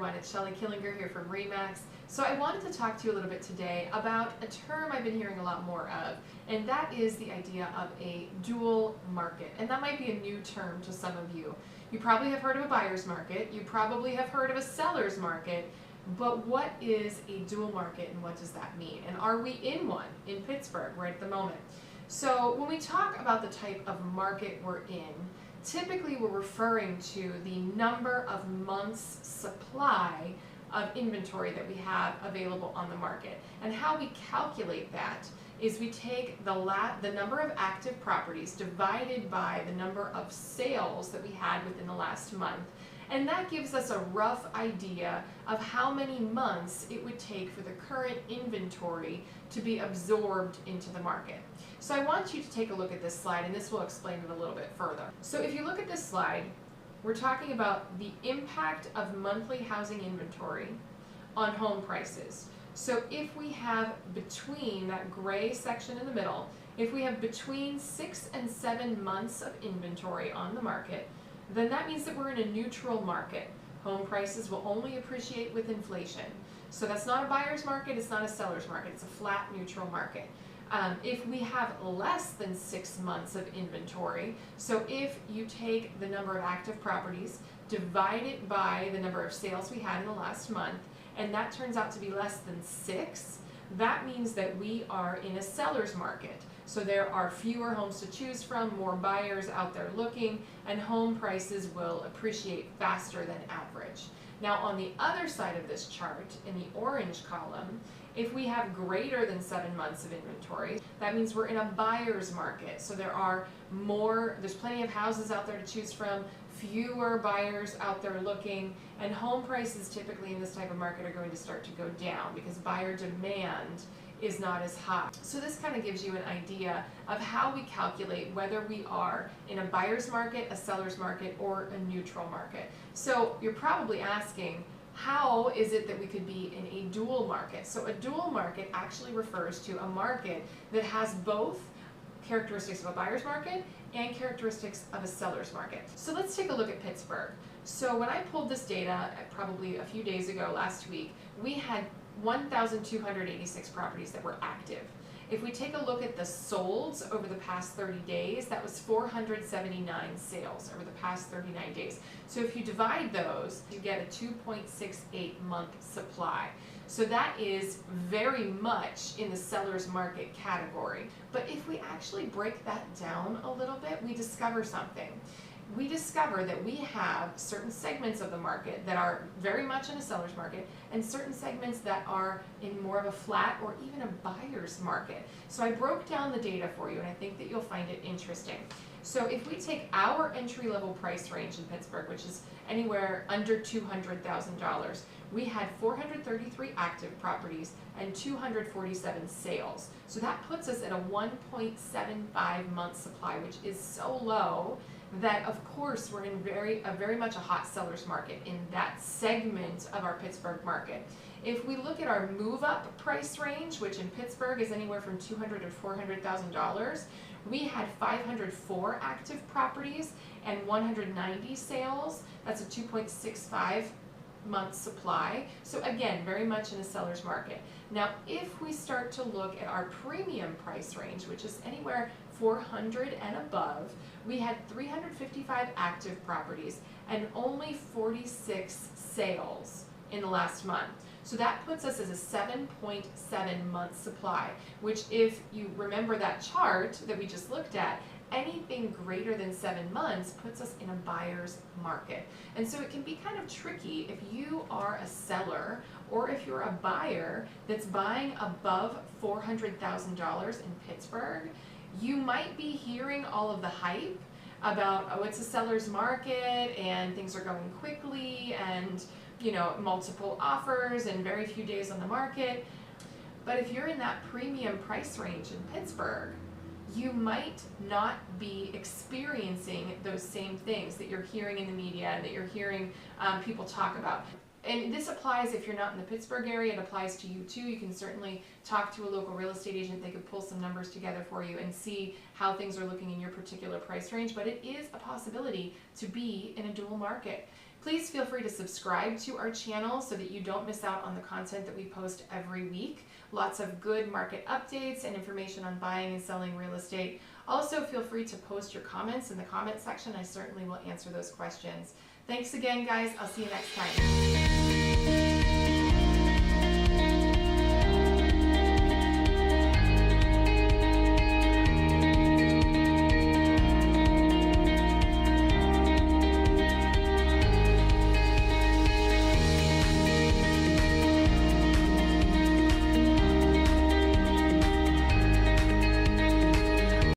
everyone, it's Shelly Killinger here from RE/MAX. So I wanted to talk to you a little bit today about a term I've been hearing a lot more of, and that is the idea of a dual market. And that might be a new term to some of you. You probably have heard of a buyer's market, you probably have heard of a seller's market, but what is a dual market and what does that mean? And are we in one in Pittsburgh right at the moment? So when we talk about the type of market we're in, typically we're referring to the number of months supply of inventory that we have available on the market. And how we calculate that is we take the number of active properties divided by the number of sales that we had within the last month. And that gives us a rough idea of how many months it would take for the current inventory to be absorbed into the market. So I want you to take a look at this slide, and this will explain it a little bit further. So if you look at this slide, we're talking about the impact of monthly housing inventory on home prices. So if we have between that gray section in the middle, if we have between 6 and 7 months of inventory on the market, then that means that we're in a neutral market. Home prices will only appreciate with inflation. So that's not a buyer's market, it's not a seller's market, it's a flat neutral market. If we have less than 6 months of inventory, so if you take the number of active properties, divide it by the number of sales we had in the last month, and that turns out to be less than 6, that means that we are in a seller's market. So there are fewer homes to choose from, more buyers out there looking, and home prices will appreciate faster than average. Now on the other side of this chart, in the orange column, if we have greater than 7 months of inventory, that means we're in a buyer's market. So there's plenty of houses out there to choose from, fewer buyers out there looking, and home prices typically in this type of market are going to start to go down because buyer demand is not as high. So this kind of gives you an idea of how we calculate whether we are in a buyer's market, a seller's market, or a neutral market. So you're probably asking, how is it that we could be in a dual market? So a dual market actually refers to a market that has both characteristics of a buyer's market and characteristics of a seller's market. So let's take a look at Pittsburgh. So when I pulled this data probably a few days ago, last week, we had 1,286 properties that were active. If we take a look at the solds over the past 30 days, that was 479 sales over the past 39 days. So if you divide those, you get a 2.68 month supply. So that is very much in the seller's market category. But if we actually break that down a little bit, we discover something. We discover that we have certain segments of the market that are very much in a seller's market and certain segments that are in more of a flat or even a buyer's market. So I broke down the data for you and I think that you'll find it interesting. So if we take our entry-level price range in Pittsburgh, which is anywhere under $200,000, we had 433 active properties and 247 sales. So that puts us at a 1.75 month supply, which is so low that of course we're in very much a hot seller's market in that segment of our Pittsburgh market. If we look at our move-up price range, which in Pittsburgh is anywhere from $200,000 to $400,000, we had 504 active properties and 190 sales. That's a 2.65 month supply. So again, very much in a seller's market. Now, if we start to look at our premium price range, which is anywhere 400 and above, we had 355 active properties and only 46 sales in the last month. So that puts us as a 7.7 month supply, which if you remember that chart that we just looked at, anything greater than 7 months puts us in a buyer's market. And so it can be kind of tricky if you are a seller or if you're a buyer that's buying above $400,000 in Pittsburgh. You might be hearing all of the hype about, oh, it's a seller's market and things are going quickly and, you know, multiple offers and very few days on the market. But if you're in that premium price range in Pittsburgh, you might not be experiencing those same things that you're hearing in the media and that you're hearing people talk about. And this applies if you're not in the Pittsburgh area, it applies to you too. You can certainly talk to a local real estate agent. They could pull some numbers together for you and see how things are looking in your particular price range. But it is a possibility to be in a dual market. Please feel free to subscribe to our channel so that you don't miss out on the content that we post every week. Lots of good market updates and information on buying and selling real estate. Also, feel free to post your comments in the comment section. I certainly will answer those questions. Thanks again, guys. I'll see you next time.